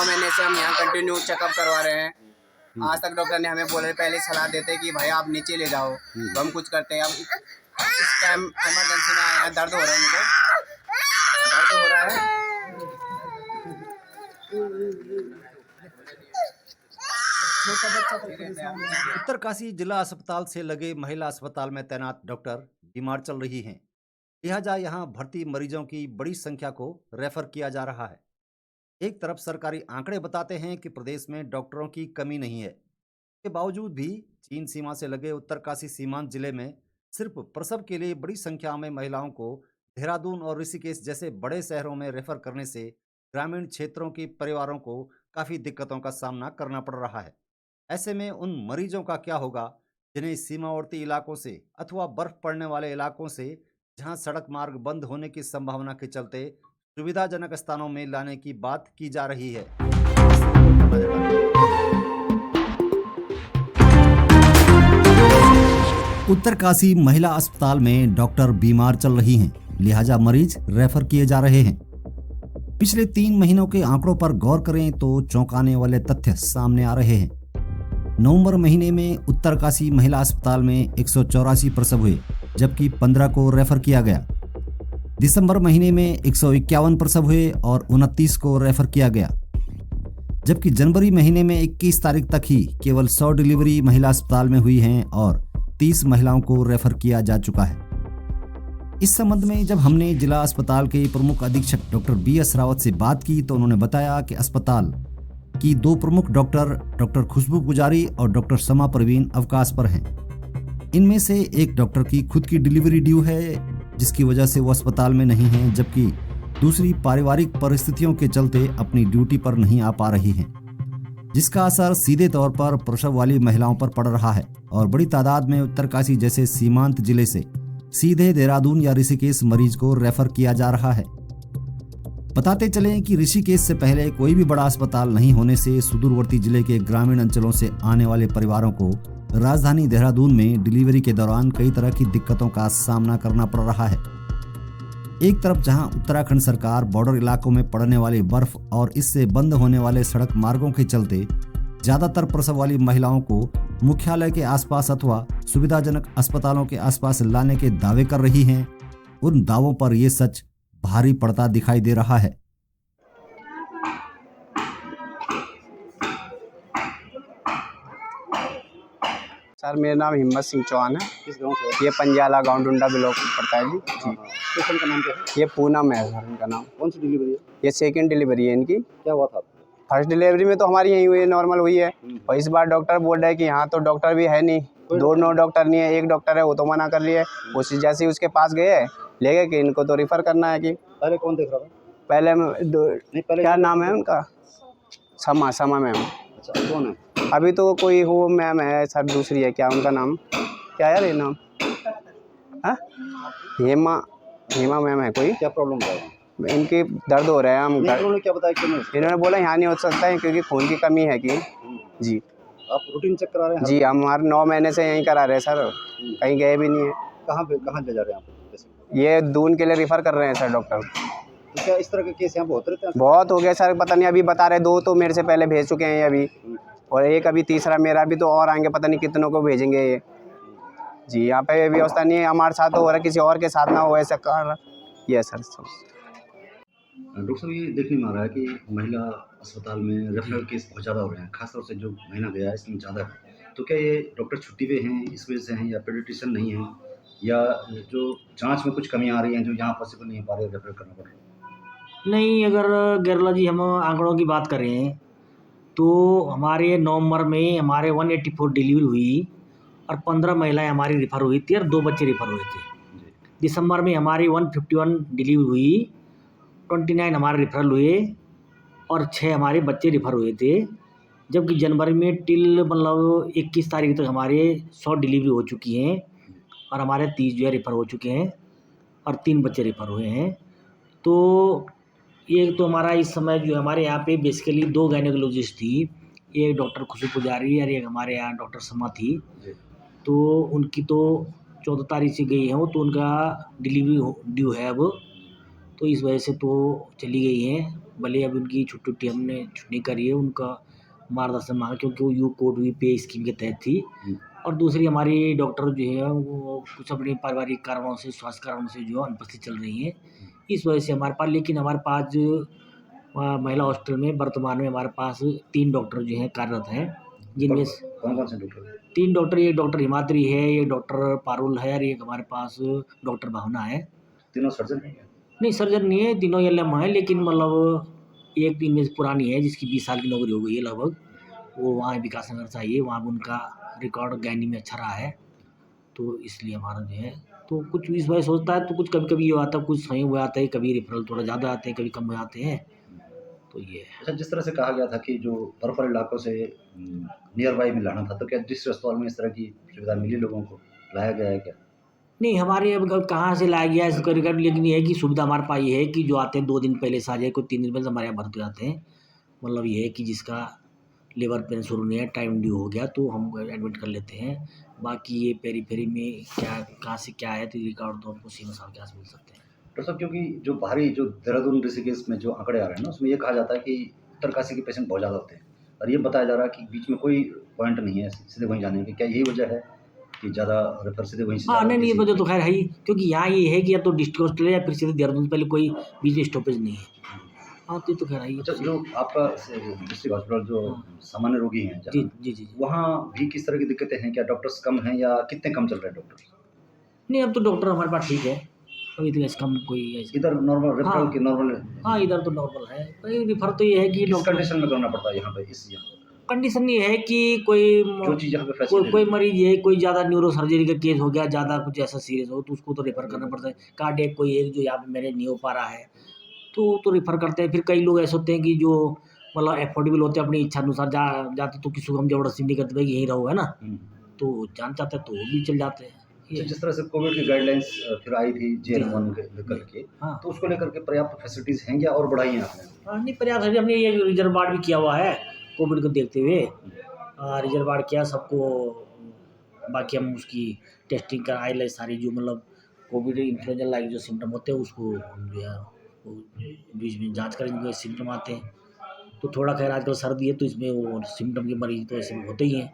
9 महीने से हम यहाँ कंटिन्यू चेकअप करवा रहे हैं। आज तक डॉक्टर ने हमें बोले, पहले सलाह देते कि भाई आप नीचे ले जाओ, तो हम कुछ करते हैं। अब इस टाइम इमरजेंसी में आए हैं, दर्द हो रहा है उनको, दर्द हो रहा है। उत्तरकाशी जिला अस्पताल से लगे महिला अस्पताल में तैनात डॉक्टर बीमार चल रही हैं, लिहाजा यहां भर्ती मरीजों की बड़ी संख्या को रेफर किया जा रहा है। एक तरफ सरकारी आंकड़े बताते हैं कि प्रदेश में डॉक्टरों की कमी नहीं है, के बावजूद भी चीन सीमा से लगे उत्तरकाशी सीमांत जिले में सिर्फ प्रसव के लिए बड़ी संख्या में महिलाओं को देहरादून और ऋषिकेश जैसे बड़े शहरों में रेफर करने से ग्रामीण क्षेत्रों के परिवारों को काफ़ी दिक्कतों का सामना करना पड़ रहा है। ऐसे में उन मरीजों का क्या होगा जिन्हें सीमावर्ती इलाकों से अथवा बर्फ पड़ने वाले इलाकों से, जहां सड़क मार्ग बंद होने की संभावना के चलते सुविधाजनक स्थानों में लाने की बात की जा रही है। उत्तरकाशी महिला अस्पताल में डॉक्टर बीमार चल रही हैं, लिहाजा मरीज रेफर किए जा रहे हैं। पिछले 3 महीनों के आंकड़ों पर गौर करें तो चौंकाने वाले तथ्य सामने आ रहे हैं। नवंबर महीने में उत्तरकाशी महिला अस्पताल में 184 प्रसव हुए, जबकि 15 को रेफर किया गया। दिसंबर महीने में 151 प्रसव हुए और 29 को रेफर किया गया, जबकि जनवरी महीने में 21 तारीख तक ही केवल 100 डिलीवरी महिला अस्पताल में हुई हैं और 30 महिलाओं को रेफर किया जा चुका है। इस संबंध में जब हमने जिला अस्पताल के प्रमुख अधीक्षक डॉक्टर BS रावत से बात की तो उन्होंने बताया कि अस्पताल की 2 प्रमुख डॉक्टर खुशबू पुजारी और डॉक्टर समा परवीन अवकाश पर हैं। इनमें से एक डॉक्टर की खुद की डिलीवरी ड्यू है, जिसकी वजह से वो अस्पताल में नहीं हैं, जबकि दूसरी पारिवारिक परिस्थितियों के चलते अपनी ड्यूटी पर नहीं आ पा रही हैं, जिसका असर सीधे तौर पर प्रसव वाली महिलाओं पर पड़ रहा है और बड़ी तादाद में उत्तरकाशी जैसे सीमांत जिले से सीधे देहरादून या ऋषिकेश मरीज को रेफर किया जा रहा है। बताते चलें कि ऋषिकेश से पहले कोई भी बड़ा अस्पताल नहीं होने से सुदूरवर्ती जिले के ग्रामीण अंचलों से आने वाले परिवारों को राजधानी देहरादून में डिलीवरी के दौरान कई तरह की दिक्कतों का सामना करना पड़ रहा है। एक तरफ जहां उत्तराखंड सरकार बॉर्डर इलाकों में पड़ने वाली बर्फ और इससे बंद होने वाले सड़क मार्गों के चलते ज्यादातर प्रसव वाली महिलाओं को मुख्यालय के आसपास अथवा सुविधाजनक अस्पतालों के आसपास लाने के दावे कर रही हैं, उन दावों पर यह सच भारी पड़ता दिखाई दे रहा है। सर मेरा नाम हिम्मत सिंह चौहान है। किस गांव से? ये पंजाला गांव डुंडा ब्लॉक पड़ता है जी। पेशेंट का नाम क्या है? ये पूनम है सर इनका नाम। कौन सी डिलीवरी है? ये 2nd डिलीवरी है इनकी। क्या हुआ था? फर्स्ट डिलीवरी में तो हमारी यही हुई है, नॉर्मल हुई है, और इस बार डॉक्टर बोल रहा है कि यहाँ तो डॉक्टर भी है नहीं, 2 डॉक्टर नहीं है, 1 डॉक्टर है, वो तो मना कर लिए। उसी जैसे ही उसके पास गए ले गए कि इनको तो रिफर करना है। कि पहले कौन देख रहा था? पहले क्या नाम है उनका? समा मैम। अच्छा, कौन है? अभी तो कोई हो मैम है सर, दूसरी है, क्या उनका नाम क्या यार, ये नाम हेमा मैम है कोई। क्या प्रॉब्लम था? इनकी दर्द हो रहा है। हम उन्होंने क्या बताया क्यों नहीं? इन्होंने बोला यहाँ नहीं हो सकता है क्योंकि खून की कमी है कि जी। आप रूटीन चेक करा रहे हैं? जी हम हमारे 9 महीने से यहीं करा रहे हैं सर, कहीं गए भी नहीं है। कहाँ ले जा रहे हैं आप? ये दून के लिए रिफ़र कर रहे हैं सर डॉक्टर। तो क्या इस तरह के केस यहाँ बहुत रहते हैं? बहुत हो गया सर, पता नहीं, अभी बता रहे 2 तो मेरे से पहले भेज चुके हैं ये अभी, और एक अभी तीसरा मेरा भी, तो और आएंगे, पता नहीं कितनों को भेजेंगे ये जी। यहाँ पे व्यवस्था नहीं है, हमारे साथ तो हो रहा है, किसी और के साथ ना हो ऐसा कर ये सर। डॉक्टर साहब, ये देखने में आ रहा है कि महिला अस्पताल में रेफरल केस बहुत ज़्यादा हो रहे हैं, खासतौर से जो महीना गया है इसमें ज़्यादा है। तो क्या ये डॉक्टर छुट्टी पे हैं इस वजह से हैं, या पेडिट्रिशियन नहीं है, या जो जांच में कुछ कमी आ रही है जो यहाँ पॉसिबल नहीं हो पा रही है, रेफर करना पड़ रहा है? नहीं, अगर गेरला जी हम आंकड़ों की बात करें तो हमारे नवंबर में हमारे 184 डिलीवरी हुई और 15 महिलाएं हमारी रिफ़र हुई थी और 2 बच्चे रिफ़र हुए थे। दिसंबर में हमारी 151 डिलीवरी हुई, 29 हमारे रिफ़रल हुए और 6 हमारे बच्चे रिफ़र हुए थे, जबकि जनवरी में टिल मतलब 21 तारीख तक हमारे 100 डिलीवरी हो चुकी हैं और हमारे 30 जो है रिफ़र हो चुके हैं और 3 बच्चे रिफ़र हुए हैं। तो ये तो हमारा इस समय जो हमारे यहाँ पे बेसिकली 2 गायनेकोलॉजिस्ट थी, एक डॉक्टर खुशबू पुजारी और एक हमारे यहाँ डॉक्टर समा थी। तो उनकी तो 14 तारीख से गई है वो, तो उनका डिलीवरी ड्यू है अब, तो इस वजह से तो चली गई हैं। भले अब उनकी छुट्टी हमने छुट्टी करी है, उनका मार्गदर्शन मांगा, क्योंकि वो यू कोड भी पे स्कीम के तहत थी। और दूसरी हमारी डॉक्टर जो है वो कुछ अपने पारिवारिक कारणों से, स्वास्थ्य कारणों से जो है अनुपस्थित चल रही हैं। इस वजह से हमारे पास, लेकिन हमारे पास जो महिला हॉस्टल में वर्तमान में हमारे पास 3 डॉक्टर जो हैं कार्यरत हैं, जिनमें कौन कौन से डॉक्टर हैं? 3 डॉक्टर, एक डॉक्टर हिमाद्री है, एक डॉक्टर पारुल है और एक हमारे पास डॉक्टर भावना है। तीनों सर्जन हैं? नहीं, सर्जन नहीं है, तीनों एलएम हैं, लेकिन मतलब एक दिन में पुरानी है जिसकी 20 साल की नौकरी हो गई है लगभग, वो वहाँ विकास नगर से आई है, वहाँ उनका रिकॉर्ड गैनी में अच्छा रहा है। तो इसलिए हमारा जो है तो कुछ इस वजह सोचता है, तो कुछ कभी कभी ये आता है, कुछ सही हो आता है, कभी रेफरल थोड़ा ज़्यादा आते हैं, कभी कम हो जाते हैं। तो ये है। अच्छा, जिस तरह से कहा गया था कि जो पर्पल इलाकों से नियर बाई में लाना था, तो क्या डिस्ट्रिक्ट अस्पताल में इस तरह की सुविधा मिली लोगों को? लाया गया है क्या? नहीं, हमारे अब कहाँ से लाया गया है इसका रिकॉर्ड, लेकिन ये है कि सुविधा हमारे पास ये है कि जो आते हैं 2 दिन पहले से आ जाए, कोई 3 दिन पहले से हमारे यहाँ भर्ती हो जाते हैं। मतलब ये है कि जिसका लेबर पेन शुरू नहीं है, टाइम ड्यू हो गया तो हम एडमिट कर लेते हैं। बाकी ये पेरी में क्या कहाँ से क्या है, तो रिकॉर्ड तो आपको सीमा साहब के पास मिल सकते हैं। डॉक्टर साहब, क्योंकि जो बाहरी जो देहरादून ऋषिकेश में जो आंकड़े आ रहे हैं ना, उसमें ये कहा जाता है कि उत्तरकाशी के पेशेंट बहुत ज़्यादा होते हैं, और ये बताया जा रहा है कि बीच में कोई पॉइंट नहीं है सीधे वहीं जाने की। क्या यही वजह है कि ज़्यादा रेफर सीधे वहीं से हाँ, जा रहे नहीं, हैं ये वजह तो खैर है ही, क्योंकि यहाँ ये है कि या तो डिस्ट्रिक्ट हॉस्पिटल है या फिर सीधे देहरादून से पहले कोई बीच में स्टॉपेज नहीं है। हाँ, तो ये तो खैर है ही। अच्छा, जो आपका डिस्ट्रिक्ट हॉस्पिटल जो सामान्य रोगी हैं जी जहाँ, जी जी जी। वहाँ भी किस तरह की दिक्कतें हैं? क्या डॉक्टर्स कम हैं या कितने कम चल रहे हैं डॉक्टर? नहीं, अब तो डॉक्टर हमारे पास ठीक है, अभी तो ऐसा कम कोई ऐसा। इधर नॉर्मल रेफरल हाँ। की नॉर्मल हाँ, इधर तो नॉर्मल है, भाई रिफर तो ये है कि किस डॉक्टर कंडीशन में करना पड़ता है यहाँ पे? इस कंडीशन ये है कि कोई जो चीज़ यहाँ पे कोई फैसिलिटी कोई मरीज है, कोई ज़्यादा न्यूरो सर्जरी का केस हो गया, ज़्यादा कुछ ऐसा सीरियस हो तो उसको तो रेफ़र करना पड़ता है। कार्डियक कोई एक जो यहाँ पे मैनेज नहीं हो पा रहा है तो रेफ़र करते हैं। फिर कई लोग ऐसे होते हैं कि जो मतलब अफोर्डेबल होते हैं, अपनी इच्छा अनुसार जाते, तो किसी को हम ज़बरदस्ती नहीं करते भाई यहीं रहो, है ना? तो जान चाहते हैं तो वो भी चल जाते हैं। ये जिस तरह से कोविड की गाइडलाइंस फिर आई थी जी। JN1 के लेकर के, हाँ। तो उसको लेकर के पर्याप्त फैसिलिटीज़ हैं क्या और बढ़ाई हैं आपने? हाँ, नहीं पर्याप्त है, हमने ये रिजर्व वार्ड भी किया हुआ है कोविड को देखते हुए। रिजर्व वार्ड किया सबको, बाकी हम उसकी टेस्टिंग कराए ले सारी, जो मतलब कोविड इन्फ्लुएंजा लाइक जो सिम्टम होते हैं उसको हम जो है वो बीच में जांच करें, जिनको सिम्टम आते हैं। तो थोड़ा खैर आजकल सर्दी है तो इसमें वो सिम्टम के मरीज तो ऐसे होते ही हैं।